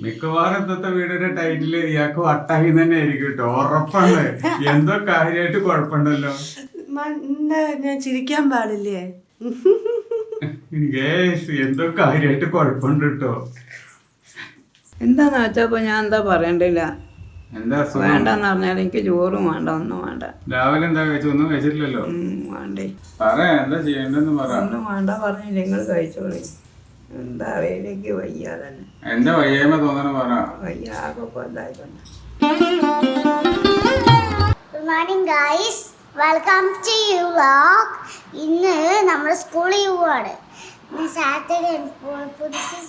മിക്കവാറും ഇന്നത്തെ വീടിന്റെ ടൈറ്റില് ഇയാൾക്ക് വട്ടായി തന്നെ ആയിരിക്കും കേട്ടോ, ഉറപ്പാണ്. എന്തോ കാര്യമായിട്ട് കുഴപ്പമുണ്ടല്ലോ. എന്താ ഞാൻ ചിരിക്കാൻ പാടില്ലേ? എന്തോ കാര്യമായിട്ട് കുഴപ്പമുണ്ട് കേട്ടോ. എന്താന്ന് വെച്ചപ്പോ ഞാൻ എന്താ പറയണ്ടില്ല. എന്താ വേണ്ടെന്ന് പറഞ്ഞാൽ എനിക്ക് ചോറും വേണ്ട, ഒന്നും വേണ്ട. രാവിലെ എന്താ കഴിച്ചു? ഒന്നും കഴിച്ചിട്ടില്ലല്ലോ. വേണ്ടേ, പറ എന്താ ചെയ്യണ്ടെന്ന് പറ. ഒന്നും വേണ്ട പറഞ്ഞു നിങ്ങൾ കഴിച്ചോളി. എന്താ അറിയിലേക്ക് വയ്യ തന്നെ. എന്താ വയ്യായ്മ തോന്നണ പറ. വയ്യാകൊക്കെ എന്തായിട്ടുണ്ട്. Good morning guys, welcome to you vlog. ഇന്ന് നമ്മൾ സ്കൂളിൽ പോവാണ്. സാറ്റർഡേ,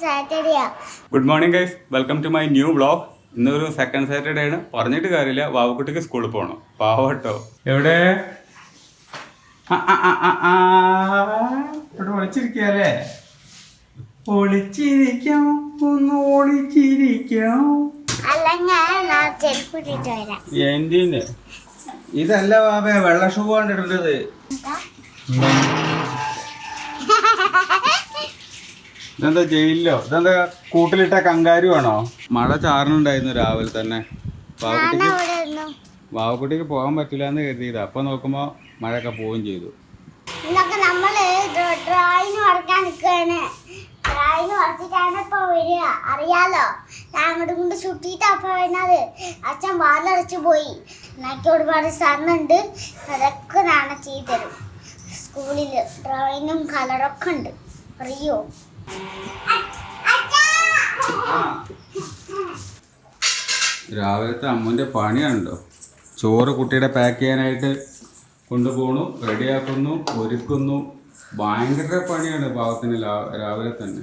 സാറ്റർഡേയാ. Good morning guys, welcome to my new vlog. ഇന്നൊരു സെക്കൻഡ് സാറ്റർഡേ ആണ്. പറഞ്ഞിട്ട് കാര്യമില്ല, വാവക്കുട്ടിക്ക് സ്കൂളിൽ പോകണം. പാവട്ടോ. എവിടെ ഇവിടെ ഒളിച്ചിരിക്കല്ലേ? ഒളിച്ചിരിക്കാം, ഒന്ന് ഒളിച്ചിരിക്കാം. അല്ലെങ്കിൽ ചെരുപ്പ് ഇട്ടിട്ട് വരാം. എന്തിന്? ഇതല്ല വാവേ, വെള്ള ഷൂ കണ്ടിട്ടുള്ളത്. ഇതെന്താ ജയിലിലോ? ഇതെന്താ കൂട്ടിലിട്ട കങ്കാരു ആണോ? മഴ ചാറുന്നുണ്ടായിരുന്നു രാവിലെ തന്നെ. വാവക്കുട്ടിക്ക് പോകാൻ പറ്റില്ല എന്ന് കരുതിയത്. അപ്പൊ നോക്കുമ്പോ മഴയൊക്കെ പോവുകയും ചെയ്തു. ഇന്നൊക്കെ നമ്മള് ഡ്രോയിങ് വരക്കാൻ നിൽക്കുകയാണ്. ഡ്രോയിങ് വരച്ചിട്ടാണ് ഇപ്പൊ വരിക, അറിയാലോ. അങ്ങോട്ട് കൊണ്ട് ചുട്ടിട്ടാ പറയുന്നത്. അച്ഛൻ വാലടച്ചു പോയി. എനിക്ക് ഒരുപാട് സണ്ണുണ്ട്, അതൊക്കെ നാണ ചെയ്തു തരും. സ്കൂളില് ഡ്രോയിങ്ങും കളറൊക്കെ ഉണ്ട്, അറിയോ? രാവിലത്തെ അമ്മൂൻ്റെ പണിയാണല്ലോ. ചോറ് കുട്ടിയുടെ പാക്ക് ചെയ്യാനായിട്ട് കൊണ്ടുപോകണു, റെഡിയാക്കുന്നു, ഒരുക്കുന്നു. ഭയങ്കര പണിയാണ് പാവത്തിന് രാവിലെ തന്നെ.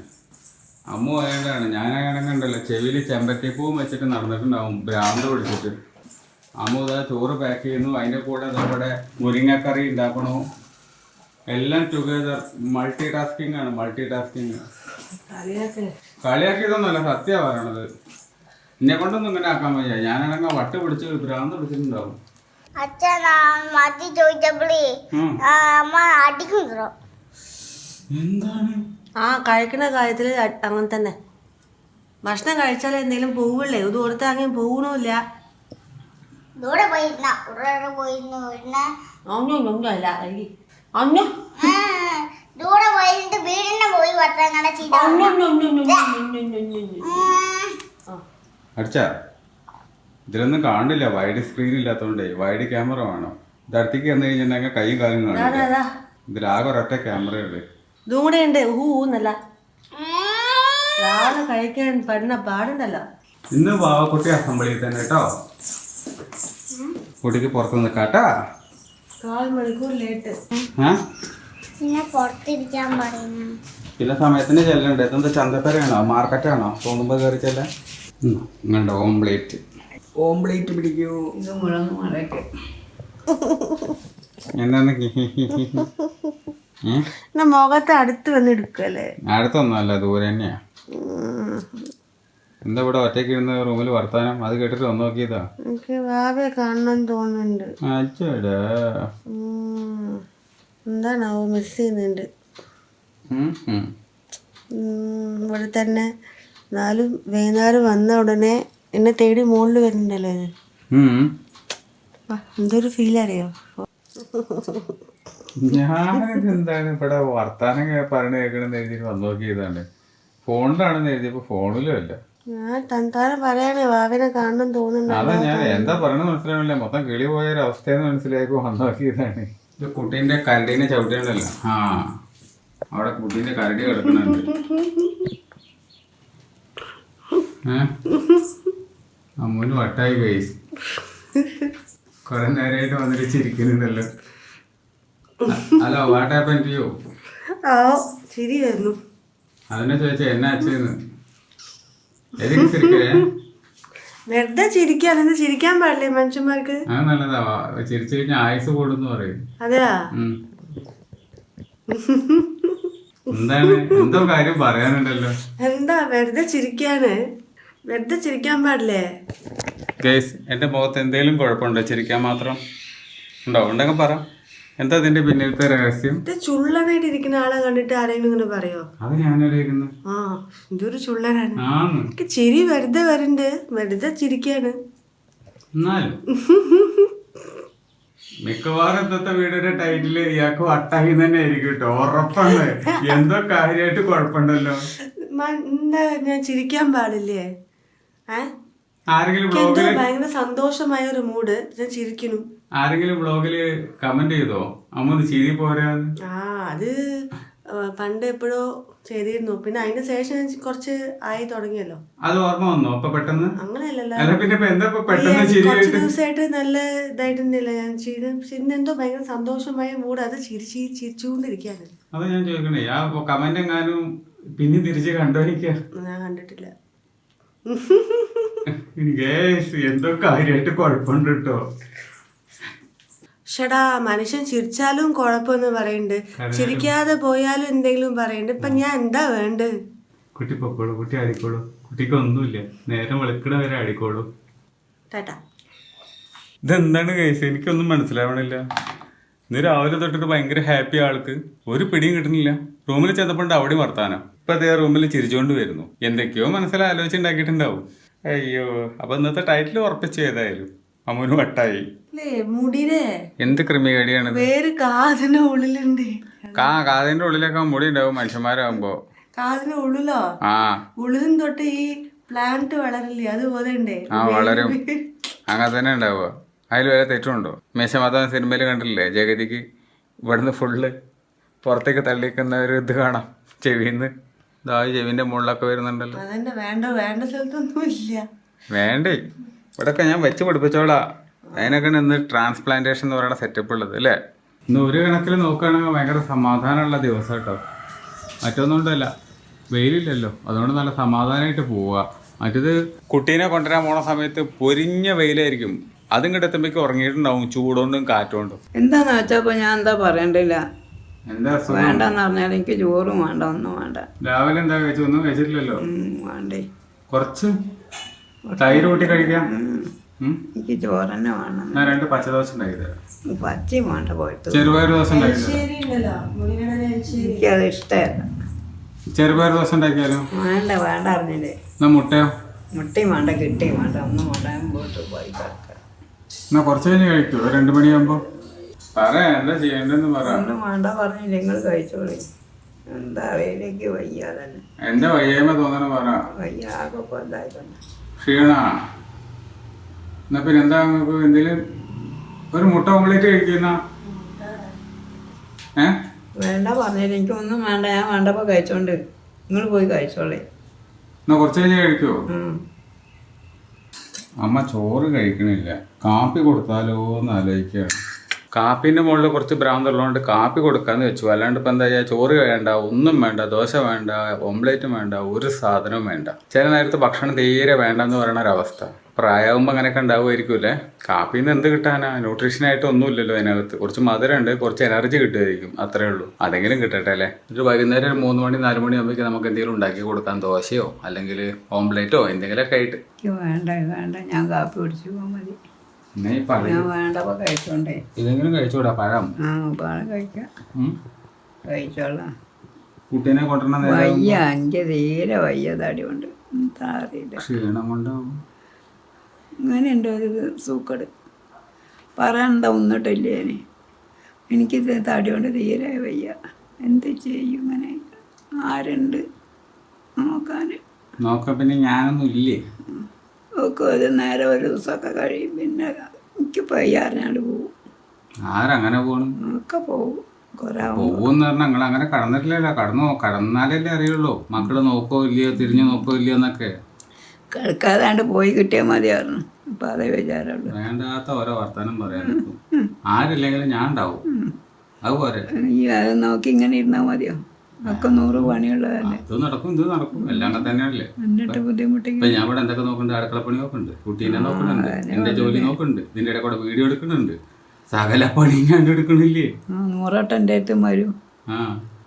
അമ്മ ആയതുകൊണ്ടാണ്. ഞാനാണെങ്കിൽ ഉണ്ടല്ലോ ചെവിയിൽ ചെമ്പരത്തിപ്പൂവും വെച്ചിട്ട് നടന്നിട്ടുണ്ടാവും, ഭ്രാന്ത് പിടിച്ചിട്ട്. അമ്മ ഇതാ ചോറ് പാക്ക് ചെയ്യുന്നു, അതിൻ്റെ കൂടെ നമ്മുടെ മുരിങ്ങക്കറി ഉണ്ടാക്കണു. എല്ലാം ടുഗദർ. മൾട്ടി ടാസ്കിങ് ആണ്, മൾട്ടി ടാസ്കിങ്. കളിയാക്കിയതൊന്നുമല്ല, സത്യമാണ് പറയണത്. എന്നെ കൊണ്ടൊന്നും ഇങ്ങനെ ആക്കാൻ വയ്യ. ഞാനാണെങ്കിൽ വട്ട് പിടിച്ച് ഭ്രാന്ത് പിടിച്ചിട്ടുണ്ടാവും. അച്ഛൻ മതി ചോദിച്ചപ്പോഴേ അമ്മ അടിക്കുന്നു. എന്താണ് കഴിക്കുന്ന കാര്യത്തില് അങ്ങനെ തന്നെ. ഭക്ഷണം കഴിച്ചാൽ എന്തെങ്കിലും പോവില്ലേ? ഇത് കൊടുത്താൽ അങ്ങനെ പോകണമില്ല. ദൂരെ പോയിരുന്ന ഉറ പോയിരുന്ന അല്ല അഞ്ഞോ ദൂരെ പോയിട്ട് വീടിന്റെ പോയി വർത്തങ്ങനെ അടിച്ചാ ഇതിലൊന്നും കാണില്ല. വൈഡ് സ്ക്രീൻ ഇല്ലാത്തതുകൊണ്ടേ. വൈഡ് ക്യാമറ വേണം. ഇത് അടുത്തേക്ക് വന്നു കഴിഞ്ഞിട്ടുണ്ടെങ്കിൽ കൈയും കാലും കാണില്ല. ഇതിലാകെ ഒരൊറ്റ ക്യാമറയുള്ളൂ. ഇതും കൂടെ ഉണ്ട്. ഊന്നല്ല രാവിലെ കഴിക്കാൻ പെടുന്ന പാടുണ്ടല്ലോ. ഇന്ന് വാവക്കുട്ടി അസംബ്ലിയിൽ തന്നെ കേട്ടോ. കുട്ടിക്ക് പുറത്ത് നിൽക്കാട്ടാ. 4 മണിക്കൂർ ലേറ്റ്. പിന്നെ പുറത്തിരിക്കാൻ പറയുന്നു. പിന്നെ സമയത്തിന് ചെല്ലണ്ടേ? ഇതെന്താ ചന്തപ്പരയാണോ, മാർക്കറ്റാണോ? തോന്നുമ്പോ കയറി ചെല്ലാൻ. ഇങ്ങണ്ട ഓംപ്ലേറ്റ്. ഓംപ്ലേറ്റ് പിടിക്കൂ. ഇത് മുഴങ്ങും മഴയ്ക്ക്. എന്താണ് മുഖത്ത് അടുത്ത് വന്ന് എടുക്കല്ലേ? അടുത്തൊന്നുമല്ല, ദൂരെ തന്നെയാ. എന്താ ഇവിടെ ഒറ്റയ്ക്ക് ഇരുന്ന് റൂമിൽ വർത്താനം? അത് കേട്ടിട്ട് വന്ന് നോക്കിയതാ. എനിക്ക് ഭാവിയെ കാണണം തോന്നുന്നുണ്ട്. അച്ഛടാ, എന്താണാവോ മിസ് ചെയ്യുന്നുണ്ട്. ഇവിടെ തന്നെ എന്നാലും വൈകുന്നേരം വന്ന ഉടനെ എന്നെ തേടി മുകളിൽ വരുന്നുണ്ടല്ലോ. എന്തൊരു ഫീൽ അറിയോ? ഞാനിത് എന്താണ് ഇവിടെ വർത്താനം പറഞ്ഞ് കേൾക്കണമെന്ന് എഴുതിയിട്ട് വന്ന് നോക്കിയതാണ്. ഫോണിലാണെന്ന് എഴുതിയപ്പോ ഫോണിലും അല്ല. ഞാൻ തന്താനം പറയണേ ഭാവിനെ കാണണം തോന്നുന്നുണ്ട്. അതാ ഞാൻ എന്താ പറയണെന്ന് മനസ്സിലാവില്ല. മൊത്തം കിളി പോയൊരു അവസ്ഥയെന്ന് മനസ്സിലായപ്പോ വന്ന് നോക്കിയതാണ്. ഇത് കുട്ടീന്റെ കരടീനെ ചവിട്ടിയുണ്ടല്ലോ. അവിടെ കുട്ടീന്റെ കരടി കിടക്കുന്നുണ്ട്. അമ്മൂന് വട്ടായി ഗൈസ്. കുറെ നേരമായിട്ട് വന്നിട്ട് ചിരിക്കുന്നുണ്ടല്ലോ. Hello, what happen to you? ചിരി വരുന്നു. അതിനെ ചോദിച്ചാ എന്നാ അച്ഛന്ന് എതിക്ക് ചിരിക്കേ? വെറുതെ ചിരിക്കാൻ ചിരിക്കാൻ പാടില്ലേ മനുഷ്യന്മാർക്ക്? അത് നല്ലതാ. ചിരിച്ചു കഴിഞ്ഞാൽ ആയുസ് കൂടുന്നു പറയും. അതെയാ? എന്താണ്? എന്തോ കാര്യം പറയാനുണ്ടല്ലോ. എന്താ വെറുതെ ചിരിക്കാന്? വെറുതെ ചിരിക്കാൻ പാടില്ലേ? ഗൈസ്, എന്റെ മുഖത്ത് എന്തെങ്കിലും കുഴപ്പമുണ്ടോ? ചിരിക്കാൻ മാത്രം ഉണ്ടോ? ഉണ്ടെങ്കിൽ പറ. എന്താ അതിന്റെ പിന്നിലത്തെ രഹസ്യം? ഇത് ചുള്ളനായിട്ട് ഇരിക്കുന്ന ആളെ കണ്ടിട്ട് ആരെങ്കിലും ഇങ്ങനെ പറയോ? അത് ഞാനാലോചിക്കുന്നു. ആ ഇതൊരു ചുള്ളനാണ്. ആന്ന്. എനിക്ക് ചിരി വെറുതെ വരുന്നുണ്ട്, വെറുതെ ചിരിക്കാണ്. എന്നാലും മിക്കവാറും ഇന്നത്തെ വീടിന്റെ ടൈറ്റില് ഇയാൾക്ക് വട്ടായി തന്നെ ആയിരിക്കും കേട്ടോ, ഉറപ്പാണ്. എന്തോ കാര്യമായിട്ട് കുഴപ്പമുണ്ടല്ലോ. എന്താ ഞാൻ ചിരിക്കാൻ പാടില്ലേ? ആരെങ്കിലും എന്തോ ബ്ലോഗില് ഭയങ്കര സന്തോഷമായ ഒരു മൂഡ്, ഞാൻ ചിരിക്കുന്നു. ആരെങ്കിലും ബ്ലോഗില് കമന്റ് ചെയ്തോ അമ്മ ചിരി പോരാന്ന്? ആ അത് പണ്ട് എപ്പോഴോ ചെയ്തിരുന്നു, പിന്നെ അതിന് ശേഷം ഞാൻ കുറച്ച് ആയി തുടങ്ങിയല്ലോ. അത് ഓർമ്മ വന്നോ അപ്പൊ പെട്ടെന്ന്? അങ്ങനെയല്ലല്ലോ, അല്ല പിന്നെ ഇപ്പൊ എന്താ പെട്ടെന്ന് ചിരി? കുറച്ച് ദിവസമായിട്ട് നല്ല ഇതായിട്ടുണ്ടല്ല ഞാൻ എന്തോ ഭയങ്കര സന്തോഷമായ മൂഡ്, അത് ചിരിച്ചുകൊണ്ടിരിക്കാണ്. അത് ഞാൻ ചോദിക്കണേ, ആ കമന്റ് എങ്ങാനും പിന്നെ തിരിച്ച് കണ്ടോനിക്കാ? ഞാൻ കണ്ടിട്ടില്ല. എന്തോ കാര്യമായിട്ട് കുഴപ്പമുണ്ട് കേട്ടോ. ഷടാ, മനുഷ്യൻ ചിരിച്ചാലും കുഴപ്പമെന്ന് പറയുന്നുണ്ട്, ചിരിക്കാതെ പോയാലും എന്തെങ്കിലും പറയുന്നുണ്ട്. ഇപ്പൊ ഞാൻ എന്താ വേണ്ടത്? കുട്ടി പൊക്കോളൂ, കുട്ടി ആടിക്കോളൂ, കുട്ടിക്ക് ഒന്നുമില്ല, നേരം വെളുക്കണ വരെ ആടിക്കോളൂ. ടാറ്റാ. ഇതെന്താണ് കേസ്? എനിക്കൊന്നും മനസ്സിലാവണില്ല. ഇന്ന് രാവിലെ തൊട്ടിട്ട് ഭയങ്കര ഹാപ്പി ആൾക്ക്, ഒരു പിടിയും കിട്ടുന്നില്ല. റൂമിൽ ചെന്നപ്പോണ്ട് അവിടെ വർത്താനം, ഇപ്പൊ അതേ റൂമിൽ ചിരിച്ചോണ്ട് വരുന്നു. എന്തൊക്കെയോ മനസ്സിലാലോചിച്ചുണ്ടാക്കിയിട്ടുണ്ടാവും. അയ്യോ, അപ്പൊ ഇന്നത്തെ ടൈറ്റിൽ ഉറപ്പിച്ചു. ഏതായാലും അമ്മൂന് വട്ടായി. മുടിയുടെ എന്ത് ക്രിമികേടിയാണ് വേര് കാതിന്റെ ഉള്ളിലുണ്ട്. കാതിന്റെ ഉള്ളിലൊക്കെ മുടി ഉണ്ടാവും മനുഷ്യന്മാരാകുമ്പോ. കാതിന്റെ ഉള്ളിലോ? ആ ഉള്ളിലും തൊട്ട് ഈ പ്ലാന്റ് വളരില്ലേ, അതുപോലെ ഉണ്ട്. ആ വളരും, അങ്ങനെ തന്നെ ഉണ്ടാവുക. അതിൽ വരെ തെറ്റുണ്ടോ? മേശമാധവൻ സിനിമയിൽ കണ്ടില്ലേ, ജഗതിക്ക് ഇവിടുന്ന് ഫുള്ള് പുറത്തേക്ക് തള്ളിക്കുന്ന ഒരു ഇത് കാണാം ചെവിന്ന്. ഇതാ ചെവിന്റെ മുകളിലൊക്കെ വരുന്നുണ്ടല്ലോ. അതന്നെ വേണ്ട സ്ഥലത്തൊന്നും ഇല്ല. വേണ്ടേ, ഇവിടെയൊക്കെ ഞാൻ വെച്ച് പഠിപ്പിച്ചോളാ. അതിനൊക്കെയാണ് ഇന്ന് ട്രാൻസ്പ്ലാന്റേഷൻ എന്ന് പറയുന്ന സെറ്റപ്പ് ഉള്ളത് അല്ലേ. ഇന്ന് ഒരു കണക്കിൽ നോക്കുകയാണെങ്കിൽ ഭയങ്കര സമാധാനമുള്ള ദിവസം കേട്ടോ. മറ്റൊന്നുകൊണ്ടല്ല, വെയിലില്ലല്ലോ, അതുകൊണ്ട് നല്ല സമാധാനമായിട്ട് പോവുക. മറ്റത് കുട്ടീനെ കൊണ്ടുവരാൻ പോണ സമയത്ത് പൊരിഞ്ഞ വെയിലായിരിക്കും, അതും കിടത്തുമ്പോഴേക്കും ഉറങ്ങിയിട്ടുണ്ടാവും ചൂടുകൊണ്ടും കാറ്റുകൊണ്ടും. എന്താന്ന് വെച്ചപ്പോ ഞാൻ എന്താ പറയണ്ടില്ല. എന്താ വേണ്ടെന്ന് പറഞ്ഞാൽ എനിക്ക് ചോറും വേണ്ട, ഒന്നും വേണ്ട. രാവിലെ എന്താ കഴിച്ചു? ഒന്നും കഴിച്ചിട്ടില്ലല്ലോ. വേണ്ടേ, കുറച്ച് തൈര് കൂട്ടി കഴിക്കാം. എനിക്ക് ചോറ് തന്നെ വേണം. ഞാൻ 2 പച്ചദോശ ഉണ്ടാക്കി തരാം. പച്ചയും വേണ്ട, പോയിട്ട് ചെറുപയർ ദോശ ഉണ്ടാക്കി തരാം. എനിക്കത് ഇഷ്ടമല്ല. ചെറുപയർ ദോശ ഉണ്ടാക്കിയാലോ? വേണ്ട അറിഞ്ഞില്ലേ. എന്നാ മുട്ടയോ? മുട്ടയും വേണ്ട, കിട്ടിയും വേണ്ട, ഒന്നും വേണ്ട. വീട്ടിൽ പോയി കിടക്കാം. എന്നാ കുറച്ച് കഴിഞ്ഞ് കഴിക്കുമോ? 2 മണിയാകുമ്പോ പറ, എന്താ ചെയ്യണ്ടെന്ന് പറ. ഒന്നും വേണ്ട പറഞ്ഞില്ല, നിങ്ങൾ കഴിച്ചോളി. എന്താ അറിയിലേക്ക് വയ്യ തന്നെ. എന്താ വയ്യായ്മ തോന്നണ പറ. വയ്യ ആകെ എന്തായി തന്നെ. ക്ഷീണ. എന്നാ പിന്നെ എന്താ നിങ്ങൾക്ക് എന്തെങ്കിലും ഒരു മുട്ട ഓംലേറ്റ് കഴിക്കുന്ന? വേണ്ട പറഞ്ഞില്ല, എനിക്കൊന്നും വേണ്ട. ഞാൻ വേണ്ടപ്പോൾ കഴിച്ചോണ്ട് നിങ്ങൾ പോയി കഴിച്ചോളേ. എന്നാ കുറച്ച് കഴിഞ്ഞ് കഴിക്കുമോ? അമ്മ ചോറ് കഴിക്കണില്ല, കാപ്പി കൊടുത്താലോ എന്ന് ആലോചിക്കുകയാണ്. കാപ്പിൻ്റെ മുകളിൽ കുറച്ച് ഭ്രാന്തുള്ളതുകൊണ്ട് കാപ്പി കൊടുക്കാന്ന് വെച്ചു. അല്ലാണ്ട് ഇപ്പം എന്താ ചെയ്യുക? ചോറ് വേണ്ട, ഒന്നും വേണ്ട, ദോശ വേണ്ട, ഓംലേറ്റും വേണ്ട, ഒരു സാധനവും വേണ്ട. ചില നേരത്ത് ഭക്ഷണം തീരെ വേണ്ടെന്ന് പറയുന്ന ഒരവസ്ഥ. പ്രായമാകുമ്പോൾ അങ്ങനെയൊക്കെ ഉണ്ടാവുമായിരിക്കും അല്ലേ. കാപ്പിയിൽ നിന്ന് എന്ത് കിട്ടാനാ? ന്യൂട്രീഷനായിട്ട് ഒന്നുമില്ലല്ലോ അതിനകത്ത്. കുറച്ച് മധുരമുണ്ട്, കുറച്ച് എനർജി കിട്ടുമായിരിക്കും, അത്രേ ഉള്ളൂ. അതെങ്കിലും കിട്ടട്ടെ അല്ലേ. ഒരു വൈകുന്നേരം ഒരു 3 മണി 4 മണി ആകുമ്പോഴേക്കും നമുക്ക് എന്തെങ്കിലും ഉണ്ടാക്കി കൊടുക്കാം, ദോശയോ അല്ലെങ്കിൽ ഓംലേറ്റോ എന്തെങ്കിലുമൊക്കെ ആയിട്ട്. വേണ്ട, ഞാൻ കാപ്പി കുടിച്ചു പോകാൻ മതി. ഞാൻ വേണ്ടപ്പോൾ കഴിച്ചോണ്ടേ. ഇതെങ്കിലും കഴിച്ചൂടാ? പഴം പഴം കഴിക്കാം, കഴിച്ചോളാം. കുട്ടീനെ കൊണ്ടുവരണം. വയ്യ, എനിക്ക് തീരെ വയ്യ, തടി കൊണ്ട്. എന്താ അറിയില്ല, ക്ഷീണം കൊണ്ടാവും. ഇങ്ങനെയുണ്ടോ ഒരു സൂക്കട്? പറയണ്ട ഒന്നിട്ടില്ലേ. എനിക്ക് തടി കൊണ്ട് തീരെ വയ്യ. എന്ത് ചെയ്യും? ഇങ്ങനെ ആരുണ്ട് നോക്കാൻ? പിന്നെ ഞാനൊന്നും ഇല്ലേ? ഒക്കെ ഒരു നേരം ഒരു ദിവസമൊക്കെ കഴിയും, പിന്നെ എനിക്ക് പയ്യാറിനാണ്ട് പോവും. ആരങ്ങനെ പോണു? ഒക്കെ പോവും. പോവെന്ന് പറഞ്ഞാൽ നിങ്ങൾ അങ്ങനെ കടന്നിട്ടില്ലല്ലോ. കടന്നാലല്ലേ അറിയുള്ളൂ മക്കള് നോക്കോ ഇല്ലയോ, തിരിഞ്ഞു നോക്കോ ഇല്ലയോ എന്നൊക്കെ. കിടക്കാതാണ്ട് പോയി കിട്ടിയാൽ മതിയായിരുന്നു. അപ്പൊ അതേ വിചാരമുള്ളൂ. വേണ്ടാത്ത ഓരോ വർത്താനം പറയാൻ ആരില്ലെങ്കിലും ഞാൻ ഉണ്ടാവും, അതുപോലെ. അത് നോക്കി ഇങ്ങനെ ഇരുന്നാൽ മതിയോ? ഒക്കെ 100 പണിയുള്ളതല്ലേ. ഇത് നടക്കും, ഇത് നടക്കും, എല്ലാം അങ്ങനെ തന്നെയല്ലേ. എന്നിട്ട് ബുദ്ധിമുട്ടി ഞാൻ ഇവിടെ എന്തൊക്കെ നോക്കുന്നുണ്ട്? അടുക്കള പണി നോക്കുന്നുണ്ട്, കുട്ടീനെ നോക്കുന്നുണ്ട്, എന്റെ ജോലി നോക്കുന്നുണ്ട്, ഇതിന്റെ ഇടയിൽ കൂടെ വീഡിയോ എടുക്കുന്നുണ്ട്, സകല പണി ഞാൻ എടുക്കണില്ലേ. 100 വട്ടം എൻ്റെ അടുത്തും വരും.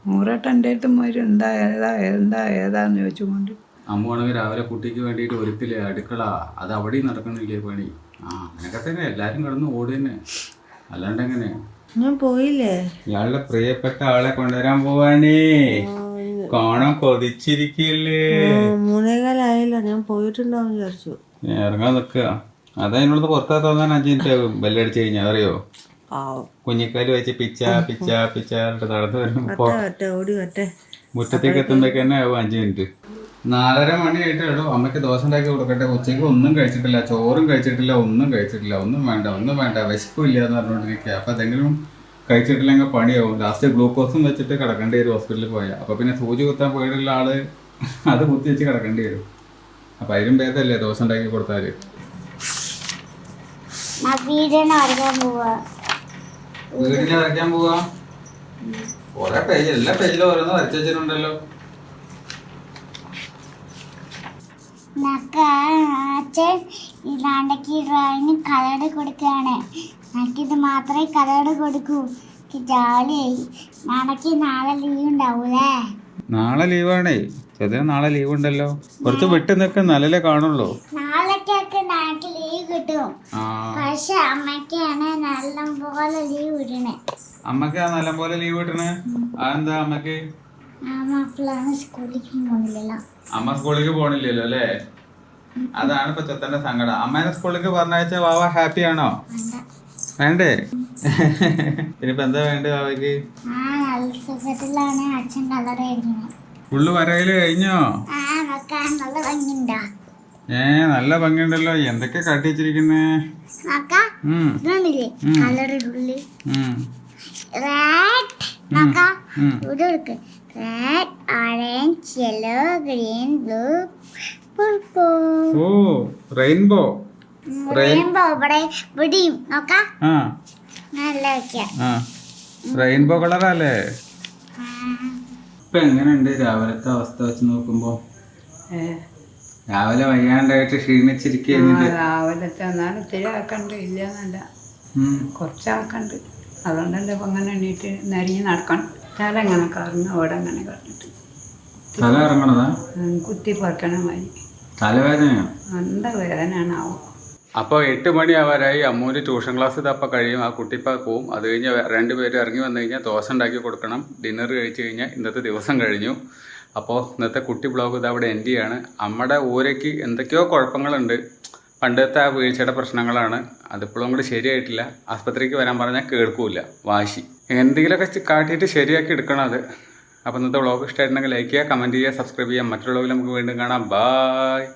100 വട്ടം എൻ്റെ അടുത്തും വരും. ഏതാന്ന് ചോദിച്ചുകൊണ്ട്. അമ്മയാണെങ്കിൽ രാവിലെ കുട്ടിക്ക് വേണ്ടിയിട്ട് ഒരിക്കലേ അടുക്കള, അത് അവിടെയും നടക്കണില്ലേ പണി. അങ്ങനെയൊക്കെ തന്നെ എല്ലാരും കിടന്ന് ഓടി തന്നെ. അല്ലാണ്ട് എങ്ങനെ ഞാൻ പോയില്ലേ? ഇയാളുടെ പ്രിയപ്പെട്ട ആളെ കൊണ്ടുവരാൻ പോവാനേ. കാണാൻ കൊതിച്ചിരിക്കല്ലേ. 3:15 ഞാൻ പോയിട്ടുണ്ടാവും വിചാരിച്ചു. ഇറങ്ങാൻ നിക്കുക. അതാ എന്നോട് പുറത്താ തോന്നാൻ 5 മിനിറ്റ് ആകും ബെല്ലടിച്ച് കഴിഞ്ഞാൽ. അറിയോ, കുഞ്ഞിക്കാല് വെച്ച് പിച്ച പിച്ച പിച്ച നടന്നു വരുമ്പോ ഓടി വട്ടെ. മുറ്റത്തേക്ക് എത്തുമ്പോഴേക്ക് തന്നെ ആവും 5 മിനിറ്റ്. 4:30 മണിയായിട്ട് ഇടൂ. അമ്മയ്ക്ക് ദോശ ഉണ്ടാക്കി കൊടുക്കട്ടെ. ഉച്ചയ്ക്ക് ഒന്നും കഴിച്ചിട്ടില്ല, ചോറും കഴിച്ചിട്ടില്ല, ഒന്നും കഴിച്ചിട്ടില്ല. ഒന്നും വേണ്ട വിശപ്പില്ല എന്ന് പറഞ്ഞുകൊണ്ടിരിക്കുക. അപ്പൊ അതെങ്കിലും കഴിച്ചിട്ടില്ലെങ്കിൽ പണിയാവും. ലാസ്റ്റ് ഗ്ലൂക്കോസും വെച്ചിട്ട് കിടക്കേണ്ടി വരും ഹോസ്പിറ്റലിൽ പോയാൽ. അപ്പൊ പിന്നെ സൂചി കുത്താൻ പോയിട്ടുള്ള ആള് അത് കുത്തി വെച്ച് കിടക്കേണ്ടി വരും. അപ്പൊ അതിലും ഭേദമല്ലേ ദോശ ഉണ്ടാക്കി കൊടുത്താല്. വീട്ടില് വരയ്ക്കാൻ പോവാ. കൊറേ പേജ്, എല്ലാ പേജിലും ഓരോന്ന് വരച്ചു വെച്ചിട്ടുണ്ടല്ലോ. അച്ഛൻ ഇതാണ്ടക്ക് ഡ്രോയിങ് കളർ കൊടുക്കുകയാണ്. എനിക്കിത് മാത്രമേ കളർ കൊടുക്കൂ. ജോലിയായി. നാളേക്ക് നാളെ ലീവ് ഉണ്ടാവൂലേ? നാളെ ലീവാണേ. ചെറിയ നാളെ ലീവ് ഉണ്ടല്ലോ. കുറച്ച് വിട്ട് നിൽക്കാൻ നല്ലല്ലേ കാണുള്ളൂ. നാളേക്കൊക്കെ എനിക്ക് ലീവ് കിട്ടും. പക്ഷെ അമ്മയ്ക്കാണ് നല്ല പോലെ ലീവ് കിട്ടണേ. അമ്മക്ക് നല്ല പോലെ ലീവ് കിട്ടണേ? അതെന്താ അമ്മക്ക്? അമ്മ സ്കൂളിലേക്ക് പോണില്ലല്ലോ. അമ്മ സ്കൂളിലേക്ക് പോണില്ലല്ലോ അല്ലേ? അതാണ് ഇപ്പൊ ചെത്തന്റെ സങ്കടം. അമ്മേനെ സ്കൂളിലേക്ക് പറഞ്ഞയച്ച വാവ ഹാപ്പി ആണോ? വേണ്ടേ? ഇനിയിപ്പോ എന്താ വേണ്ടത് വാവയ്ക്ക്? അച്ഛൻ കളർ അടിക്കുന്നത്. ഫുള്ള് വരയില് കഴിഞ്ഞോ? നല്ല ഭംഗിയുണ്ടോ? നല്ല ഭംഗിയുണ്ടല്ലോ. എന്തൊക്കെ കാട്ടി വെച്ചിരിക്കുന്നേ? കളറുള്ളി red, orange, yellow, green, blue, purple. Oh rainbow. Rainbow ഇവിടെ ഇവിടെയും നോക്കാം. നല്ല വെക്കാം. റെയിൻബോ കളറല്ലേ? ഇപ്പൊ എങ്ങനെയുണ്ട് രാവിലത്തെ അവസ്ഥ വെച്ച് നോക്കുമ്പോ? രാവിലെ വയ്യാണ്ടായിട്ട് ക്ഷീണിച്ചിരിക്കുന്നു. രാവിലത്തെ എന്നാലും ഇത്തിരി ആക്കണ്ട്. ഇല്ല എന്നല്ല, കുറച്ചാക്കണ്ട്. അതുകൊണ്ടല്ലേ ഇപ്പം അങ്ങനെ എണ്ണീറ്റ് നരിഞ്ഞ് നടക്കണം. തല എങ്ങനെ കറന്ന് അവിടെ അങ്ങനെ കറന്നിട്ട് തല ഇറങ്ങണതാ? കുത്തി പറിക്കണ മാതിരി തലവേദനയോ? എന്താ വേദനയാണ് ആവും. അപ്പോൾ 8 മണിയാവാറായി. അമ്മൂൻ്റെ ട്യൂഷൻ ക്ലാസ് ഇതപ്പം കഴിയും. ആ കുട്ടിപ്പം പോവും. അത് കഴിഞ്ഞ് 2 പേര് ഇറങ്ങി വന്നു കഴിഞ്ഞാൽ ദോശ ഉണ്ടാക്കി കൊടുക്കണം. ഡിന്നർ കഴിച്ച് കഴിഞ്ഞാൽ ഇന്നത്തെ ദിവസം കഴിഞ്ഞു. അപ്പോൾ ഇന്നത്തെ കുട്ടി ബ്ലോഗ് ഇത് അവിടെ എൻഡ് ചെയ്യാണ്. അമ്മയുടെ ഊരയ്ക്ക് എന്തൊക്കെയോ കുഴപ്പങ്ങളുണ്ട്. പണ്ടത്തെ ആ വീഴ്ചയുടെ പ്രശ്നങ്ങളാണ്. അതിപ്പോഴും കൂടി ശരിയായിട്ടില്ല. ആസ്പത്രിക്ക് വരാൻ പറഞ്ഞാൽ കേൾക്കൂല, വാശി. എന്തെങ്കിലുമൊക്കെ കാട്ടിയിട്ട് ശരിയാക്കി എടുക്കണം അത്. അപ്പോൾ ഇന്നത്തെ വ്ളോഗ് ഇഷ്ടമായിട്ടുണ്ടെങ്കിൽ ലൈക്ക് ചെയ്യുക, കമൻറ്റ് ചെയ്യുക, സബ്സ്ക്രൈബ് ചെയ്യുക. മറ്റുള്ള വ്ളോഗിൽ നമുക്ക് വീണ്ടും കാണാം. ബായ്.